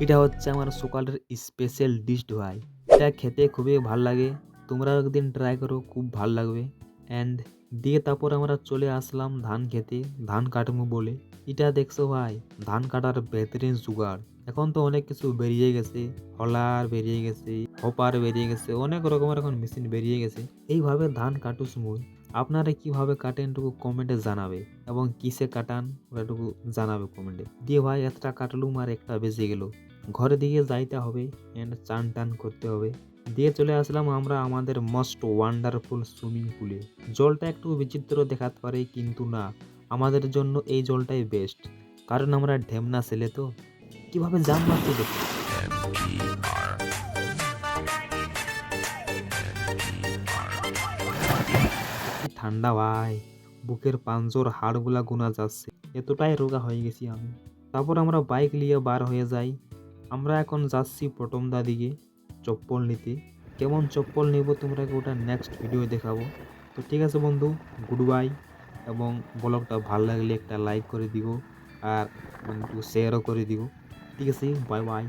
এটা হচ্ছে আমার সকালের স্পেশাল ডিশ ভাই। এটা খেতে খুবই ভাল লাগে। তোমরাও একদিন ট্রাই করো, খুব ভাল লাগবে। অ্যান্ড দিয়ে তারপর আমরা চলে আসলাম ধান খেতে, ধান কাটবো বলে। এটা দেখছো ভাই, ধান কাটার বেহতরিন জুগাড়। এখন তো অনেক কিছু বেরিয়ে গেছে, হলার বেরিয়ে গেছে, হপার বেরিয়ে গেছে, অনেক রকমের এখন মেশিন বেরিয়ে গেছে। এইভাবে ধান কাটুস মুই। আপনারা কিভাবে কাটেন টুকু কমেন্টে জানাবে, এবং কিসে কাটান ওটাটুকু জানাবে কমেন্টে। দিয়ে ভাই একটা কাটলুম আর একটা বেজে গেল। ঘরের দিকে যাইতে হবে এন্ড চান টান করতে হবে। দিয়ে চলে আসলাম আমরা আমাদের মোস্ট ওয়ান্ডারফুল সুইমিং পুলে। জলটা একটু বিচিত্র দেখাতে পারে, কিন্তু না, আমাদের জন্য এই জলটাই বেস্ট। কারণ আমরা ঢেমনা ছেলে তো। কিভাবে জাম মারছি দেখো। কি ঠান্ডা ভাই, বুকের পাঁজর হাড়গুলা গোনা যাচ্ছে, এতটাই রোগা হয়ে গেছি আমি। তারপর আমরা বাইক নিয়ে বার হয়ে যাই। আমরা এখন যাচ্ছি পটমদা দিকে চপ্পল নিতে। কেমন চপ্পল নেব তোমরা ওটা নেক্সট ভিডিও দেখাবো। তো ঠিক আছে বন্ধু, গুড বাই। এবং ব্লগটা ভালো লাগলে একটা লাইক করে দিও, আর একটু শেয়ারও করে দিও। ঠিক আছে, বাই বাই।